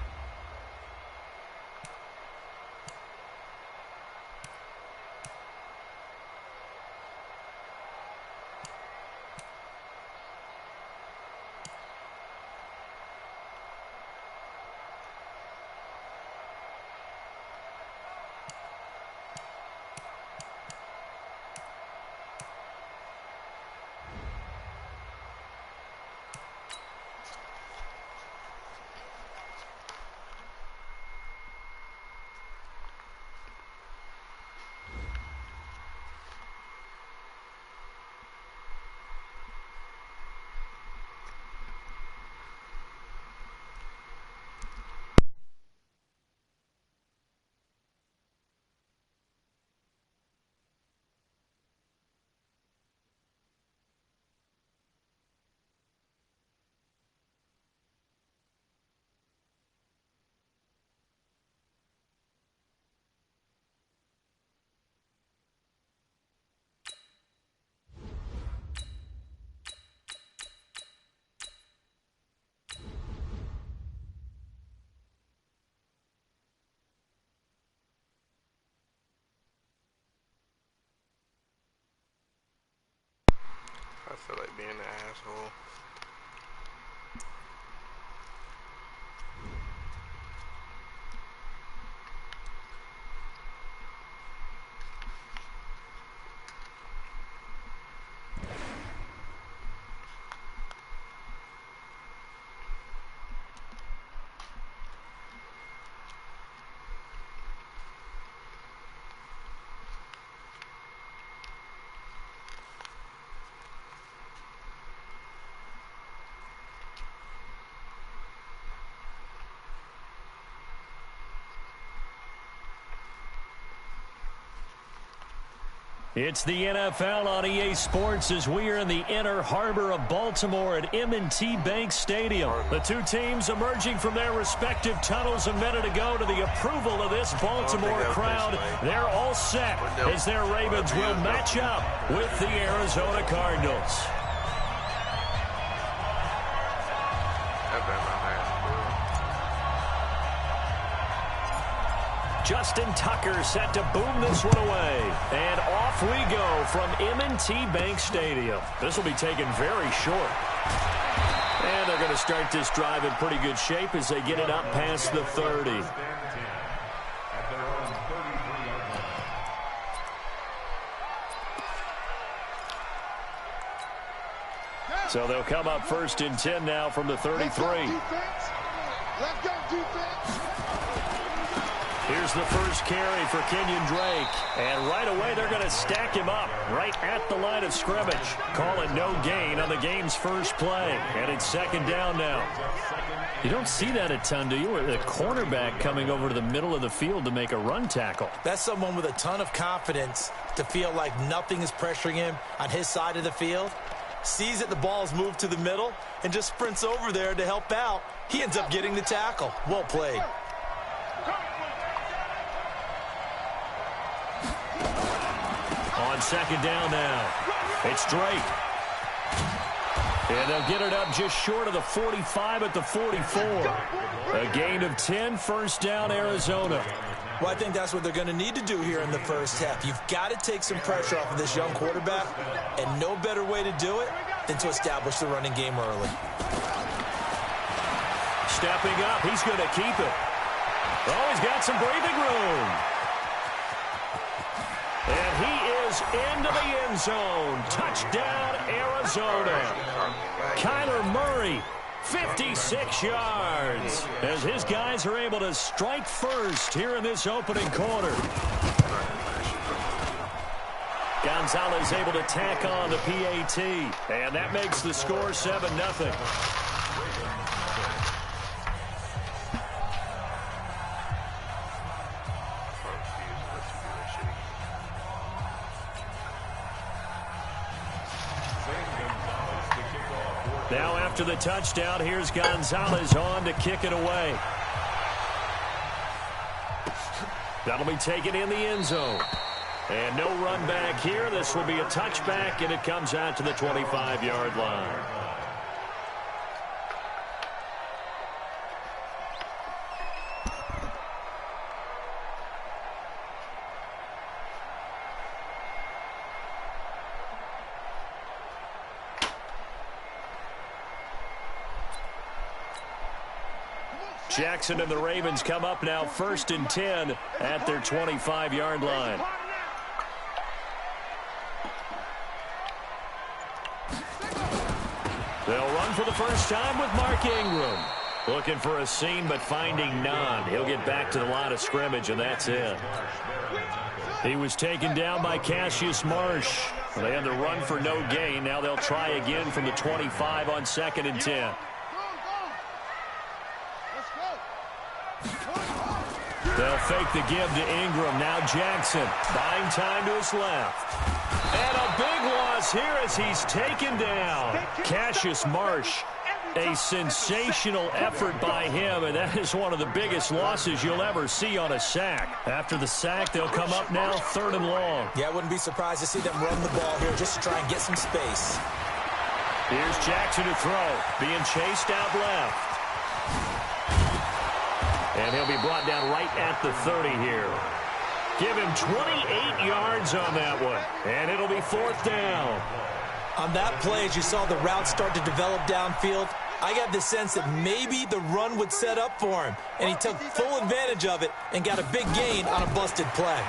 I feel like being an asshole. It's the NFL on EA Sports as we are in the inner harbor of Baltimore at M&T Bank Stadium. The two teams emerging from their respective tunnels a minute ago to the approval of this Baltimore crowd. They're all set as their Ravens will match up with the Arizona Cardinals. Justin Tucker set to boom this one away. And off we go from M&T Bank Stadium. This will be taken very short. And they're going to start this drive in pretty good shape as they get it up past the 30. So they'll come up 1st and 10 now from the 33. Let's go, defense. Here's the first carry for Kenyon Drake. And right away, they're going to stack him up right at the line of scrimmage. Call it no gain on the game's first play. And it's 2nd down now. You don't see that a ton, do you? A cornerback coming over to the middle of the field to make a run tackle. That's someone with a ton of confidence to feel like nothing is pressuring him on his side of the field. Sees that the ball's moved to the middle and just sprints over there to help out. He ends up getting the tackle. Well played. On 2nd down now, it's Drake. And they'll get it up just short of the 45 at the 44. A gain of 10, 1st down, Arizona. Well, I think that's what they're going to need to do here in the first half. You've got to take some pressure off of this young quarterback, and no better way to do it than to establish the running game early. Stepping up, he's going to keep it. Oh, he's got some breathing room. And he is into the end zone. Touchdown, Arizona. Kyler Murray, 56 yards, as his guys are able to strike first here in this opening quarter. Gonzalez able to tack on the PAT, and that makes the score 7-0. Now after the touchdown, here's Gonzalez on to kick it away. That'll be taken in the end zone. And no run back here. This will be a touchback, and it comes out to the 25-yard line. Jackson and the Ravens come up now 1st and 10 at their 25-yard line. They'll run for the first time with Mark Ingram. Looking for a seam, but finding none. He'll get back to the line of scrimmage, and that's it. He was taken down by Cassius Marsh. They had to run for no gain. Now they'll try again from the 25 on 2nd and 10. They'll fake the give to Ingram. Now Jackson buying time to his left. And a big loss here as he's taken down. Cassius Marsh, a sensational effort by him, and that is one of the biggest losses you'll ever see on a sack. After the sack, they'll come up now 3rd and long. Yeah, I wouldn't be surprised to see them run the ball here just to try and get some space. Here's Jackson to throw, being chased out left. And he'll be brought down right at the 30 here. Give him 28 yards on that one. And it'll be 4th down. On that play, as you saw the route start to develop downfield, I got the sense that maybe the run would set up for him. And he took full advantage of it and got a big gain on a busted play.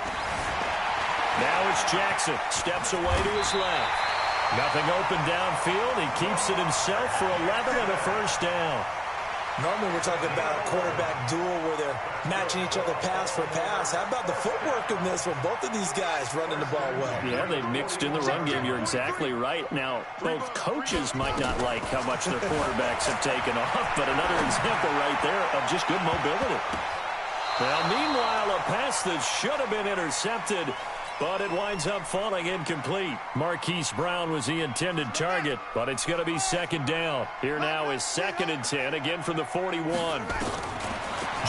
Now it's Jackson. Steps away to his left. Nothing open downfield. He keeps it himself for 11 and a first down. Normally we're talking about a quarterback duel where they're matching each other pass for pass. How about the footwork in this one? Both of these guys running the ball well. Yeah, they mixed in the run game. You're exactly right. Now, both coaches might not like how much their quarterbacks have taken off, but another example right there of just good mobility. Well, meanwhile, a pass that should have been intercepted, but it winds up falling incomplete. Marquise Brown was the intended target, but it's going to be 2nd down. Here now is 2nd and 10, again from the 41.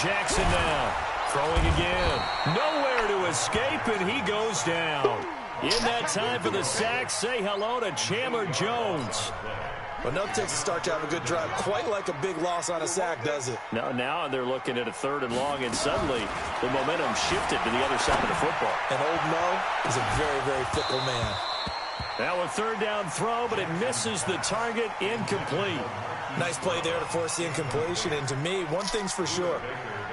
Jackson now, throwing again. Nowhere to escape, and he goes down. In that time for the sack, say hello to Chandler Jones. Well, no takes a start to have a good drive. Quite like a big loss on a sack, does it? Now they're looking at a 3rd and long, and suddenly the momentum shifted to the other side of the football. And old Mo is a very, very fickle man. Now a 3rd down throw, but it misses the target, incomplete. Nice play there to force the incompletion, and to me, one thing's for sure.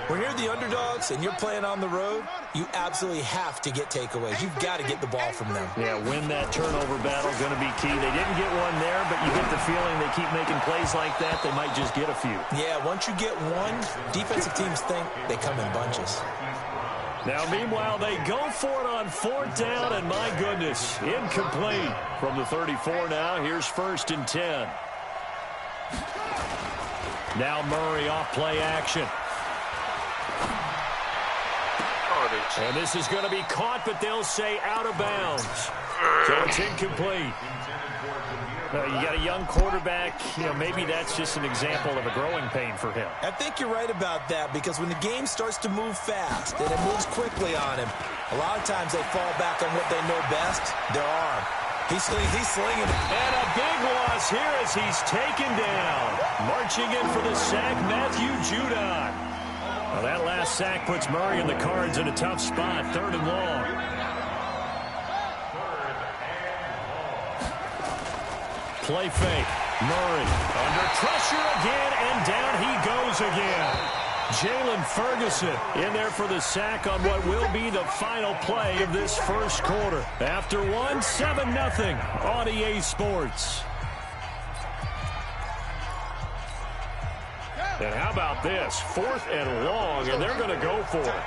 When you're the underdogs and you're playing on the road, you absolutely have to get takeaways. You've got to get the ball from them. Yeah, win that turnover battle, going to be key. They didn't get one there, but you get the feeling they keep making plays like that, they might just get a few. Yeah, once you get one, defensive teams think they come in bunches. Now, meanwhile, they go for it on 4th down, and my goodness, incomplete. From the 34 now, here's 1st and 10. Now Murray off play action. And this is going to be caught, but they'll say out of bounds. So it's incomplete. You got a young quarterback. Maybe that's just an example of a growing pain for him. I think you're right about that, because when the game starts to move fast and it moves quickly on him, a lot of times they fall back on what they know best, their arm. He's slinging it. And a big loss here as he's taken down. Marching in for the sack, Matthew Judon. Well, that last sack puts Murray and the Cards in a tough spot, 3rd and long. Play fake. Murray under pressure again, and down he goes again. Jalen Ferguson in there for the sack on what will be the final play of this first quarter. After one, 7-0 on EA Sports. And how about this? 4th and long, and they're going to go for it.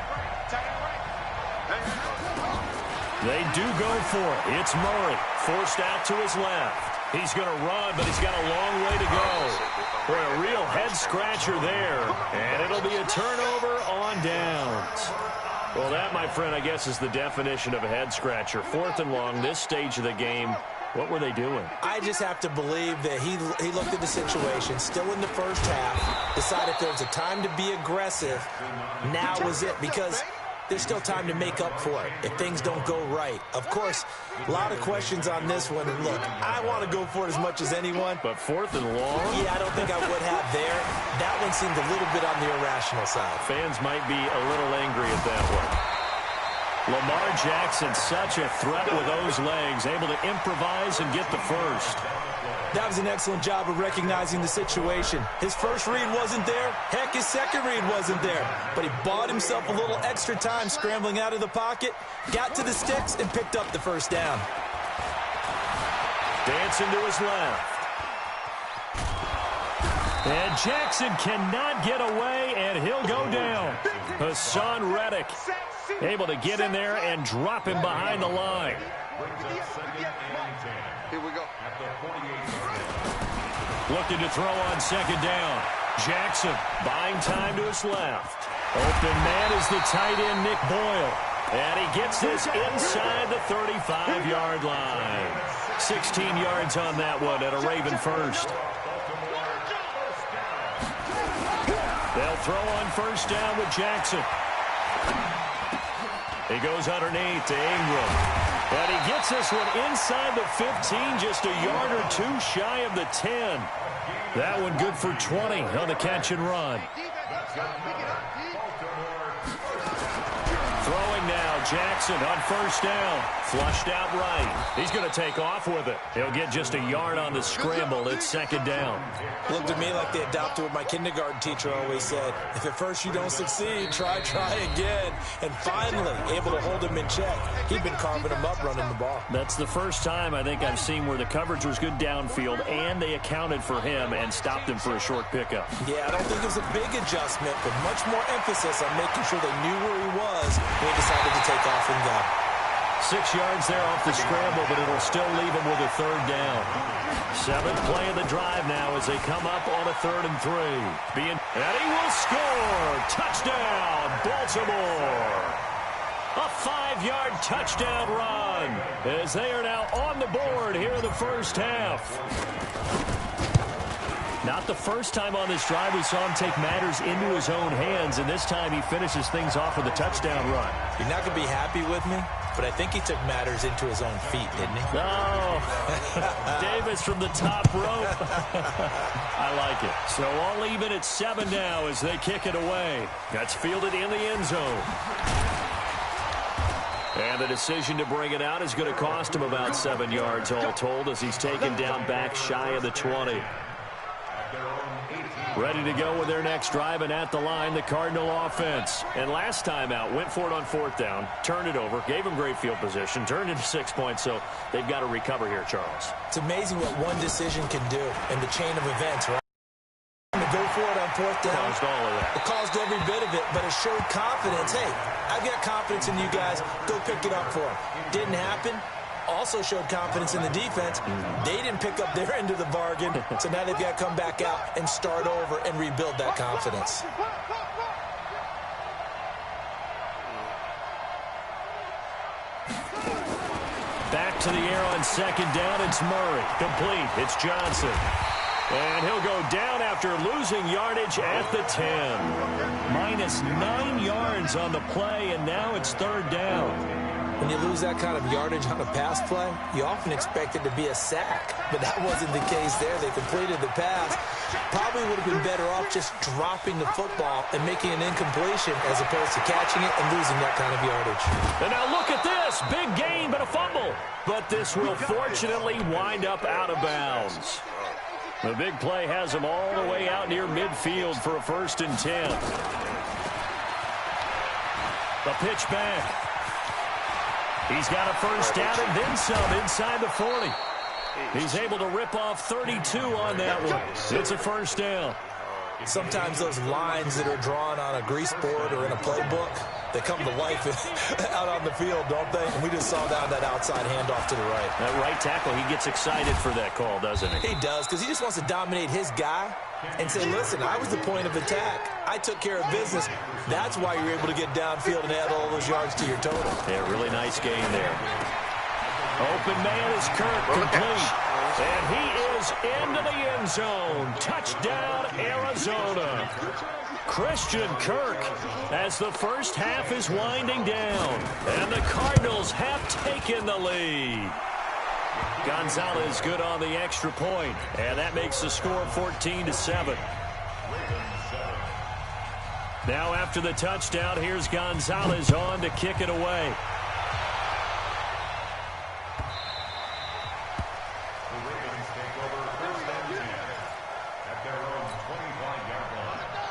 They do go for it. It's Murray, forced out to his left. He's going to run, but he's got a long way to go. For a real head-scratcher there, and it'll be a turnover on downs. Well, that, my friend, I guess is the definition of a head-scratcher. 4th and long, this stage of the game. What were they doing? I just have to believe that he looked at the situation, still in the first half, decided if there was a time to be aggressive, now was it. Because there's still time to make up for it if things don't go right. Of course, a lot of questions on this one. And look, I want to go for it as much as anyone. But 4th and long? Yeah, I don't think I would have there. That one seemed a little bit on the irrational side. Fans might be a little angry at that one. Lamar Jackson, such a threat with those legs, able to improvise and get the first. That was an excellent job of recognizing the situation. His first read wasn't there. Heck, his second read wasn't there. But he bought himself a little extra time scrambling out of the pocket, got to the sticks, and picked up the first down. Dancing to his left. And Jackson cannot get away, and he'll go down. Hassan Reddick able to get in there and drop him behind the line. Here we go. Looking to throw on second down. Jackson buying time to his left. Open man is the tight end, Nick Boyle. And he gets this inside the 35-yard line. 16 yards on that one at a Raven first. They'll throw on first down with Jackson. He goes underneath to Ingram. And he gets this one inside the 15, just a yard or two shy of the 10. That one good for 20 on the catch and run. Throwing now, Jackson on first down. Flushed out right. He's going to take off with it. He'll get just a yard on the scramble. It's second down. Looked to me like they adopted what my kindergarten teacher always said. If at first you don't succeed, try again. And finally, able to hold him in check. He'd been carving him up running the ball. That's the first time I think I've seen where the coverage was good downfield and they accounted for him and stopped him for a short pickup. Yeah, I don't think it was a big adjustment, but much more emphasis on making sure they knew where he was when he decided to take off and go. 6 yards there off the scramble, but it'll still leave him with a third down. 7th play of the drive now as they come up on a 3rd and 3. And he will score! Touchdown, Baltimore! A 5-yard touchdown run as they are now on the board here in the first half. Not the first time on this drive we saw him take matters into his own hands, and this time he finishes things off with a touchdown run. You're not going to be happy with me, but I think he took matters into his own feet, didn't he? No. Davis from the top rope. I like it. So all even at 7 now as they kick it away. That's fielded in the end zone. And the decision to bring it out is going to cost him about 7 yards all told as he's taken down back shy of the 20. Ready to go with their next drive, and at the line, the Cardinal offense. And last time out, went for it on 4th down, turned it over, gave them great field position, turned into 6 points, so they've got to recover here, Charles. It's amazing what one decision can do in the chain of events, right? To go for it on 4th down. Caused all of that. It caused every bit of it, but it showed confidence. Hey, I've got confidence in you guys. Go pick it up for him. Didn't happen. Also showed confidence in the defense. They didn't pick up their end of the bargain, so now they've got to come back out and start over and rebuild that confidence. Back to the air on second down. It's Murray. Complete. It's Johnson. And he'll go down after losing yardage at the 10. Minus 9 yards on the play, and now it's 3rd down. When you lose that kind of yardage on a pass play, you often expect it to be a sack. But that wasn't the case there. They completed the pass. Probably would have been better off just dropping the football and making an incompletion as opposed to catching it and losing that kind of yardage. And now look at this. Big gain, but a fumble. But this will fortunately wind up out of bounds. The big play has him all the way out near midfield for a 1st and 10. The pitch back. He's got a first down and then some inside the 40. He's able to rip off 32 on that one. It's a first down. Sometimes those lines that are drawn on a grease board or in a playbook, they come to life out on the field, don't they? And we just saw that outside handoff to the right. That right tackle, he gets excited for that call, doesn't he? He does, because he just wants to dominate his guy and say, listen, I was the point of attack. I took care of business. That's why you're able to get downfield and add all those yards to your total. Yeah, really nice game there. Open man is Kirk, complete. And he is into the end zone. Touchdown, Arizona. Christian Kirk as the first half is winding down. And the Cardinals have taken the lead. Gonzalez good on the extra point, and that makes the score 14-7. Now after the touchdown, here's Gonzalez on to kick it away.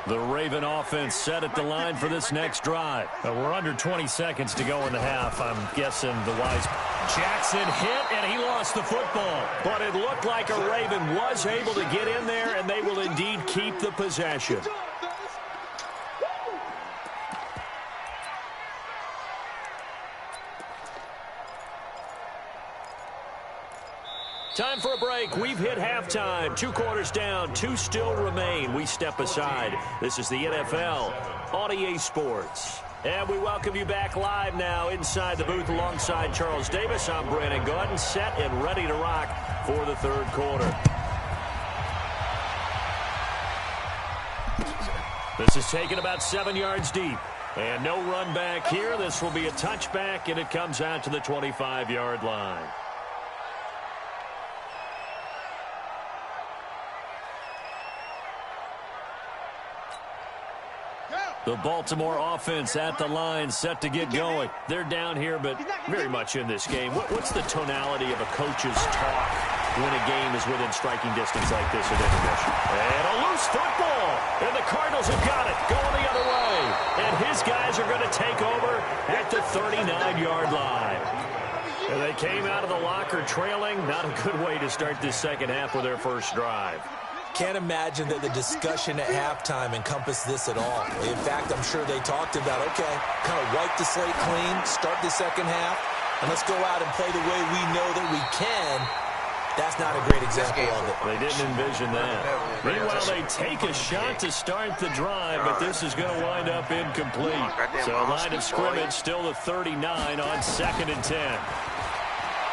The Raven offense set at the line for this next drive. We're under 20 seconds to go in the half. I'm guessing the wise Jackson hit, and he lost the football. But it looked like a Raven was able to get in there, and they will indeed keep the possession. Time for a break. We've hit halftime. 2 quarters down. 2 still remain. We step aside. This is the NFL on EA Sports. And we welcome you back live now inside the booth alongside Charles Davis. I'm Brandon Gaudin, set and ready to rock for the third quarter. This is taken about 7 yards deep. And no run back here. This will be a touchback, and it comes out to the 25-yard line. The Baltimore offense at the line, set to get going. They're down here, but very much in this game. What's the tonality of a coach's talk when a game is within striking distance like this at intermission? And a loose football, and the Cardinals have got it, going the other way. And his guys are going to take over at the 39-yard line. And they came out of the locker trailing. Not a good way to start this second half with their first drive. Can't imagine that the discussion at halftime encompassed this at all. In fact, I'm sure they talked about, okay, kind of wipe the slate clean, start the second half, and let's go out and play the way we know that we can. That's not a great example of it. They didn't envision that. Meanwhile, they take a shot to start the drive, but this is going to wind up incomplete. So line of scrimmage still the 39 on 2nd and 10.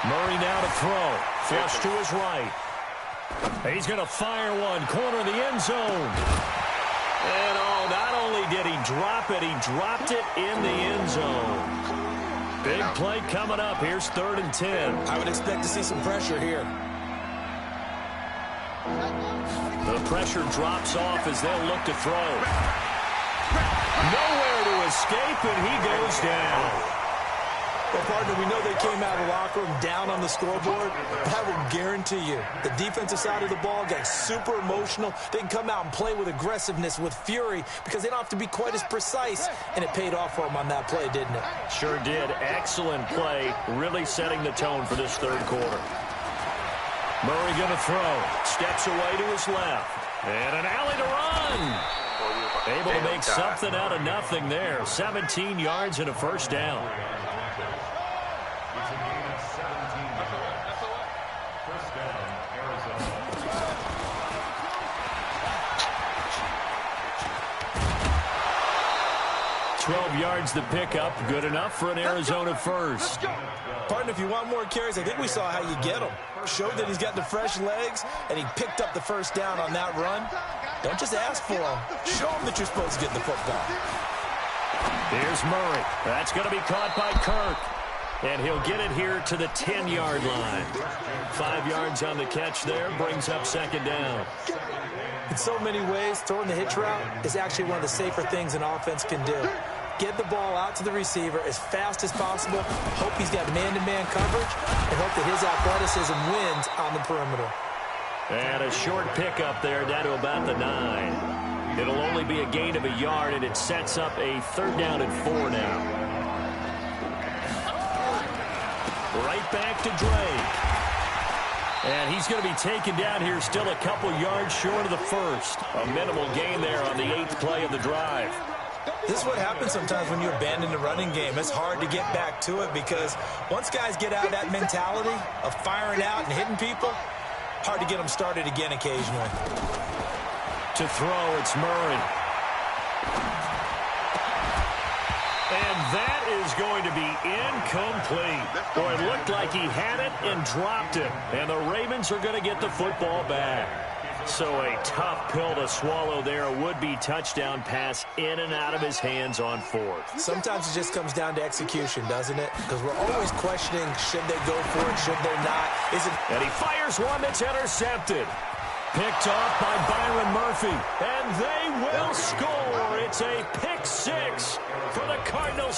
Murray now to throw. Flush to his right. He's going to fire one, corner of the end zone. And not only did he drop it, he dropped it in the end zone. Big play coming up. Here's 3rd and 10. I would expect to see some pressure here. The pressure drops off as they'll look to throw. Nowhere to escape, and he goes down. Well, partner, we know they came out of the locker room down on the scoreboard, but I will guarantee you the defensive side of the ball got super emotional. They can come out and play with aggressiveness, with fury, because they don't have to be quite as precise, and it paid off for them on that play, didn't it? Sure did. Excellent play, really setting the tone for this third quarter. Murray going to throw. Steps away to his left. And an alley to run. Able to make something out of nothing there. 17 yards and a first down. 12 yards to pick up. Good enough for an Arizona first. Partner, if you want more carries, I think we saw how you get them. Showed that he's got the fresh legs, and he picked up the first down on that run. Don't just ask for them. Show them that you're supposed to get the football. Here's Murray. That's going to be caught by Kirk. And he'll get it here to the 10-yard line. 5 yards on the catch there. Brings up 2nd down. In so many ways, throwing the hitch route is actually one of the safer things an offense can do. Get the ball out to the receiver as fast as possible. Hope he's got man-to-man coverage, and hope that his athleticism wins on the perimeter. And a short pickup there down to about the 9. It'll only be a gain of a yard, and it sets up a 3rd down and 4 now. Right back to Drake. And he's going to be taken down here still a couple yards short of the first. A minimal gain there on the 8th play of the drive. This is what happens sometimes when you abandon the running game. It's hard to get back to it because once guys get out of that mentality of firing out and hitting people, hard to get them started again occasionally. To throw, it's Murray. And that is going to be incomplete. Boy, it looked like he had it and dropped it. And the Ravens are going to get the football back. So a tough pill to swallow there. A would-be touchdown pass in and out of his hands on fourth. Sometimes it just comes down to execution, doesn't it? Because we're always questioning, should they go for it, should they not? And he fires one that's intercepted. Picked off by Byron Murphy. And they will score. It's a pick six for the Cardinals.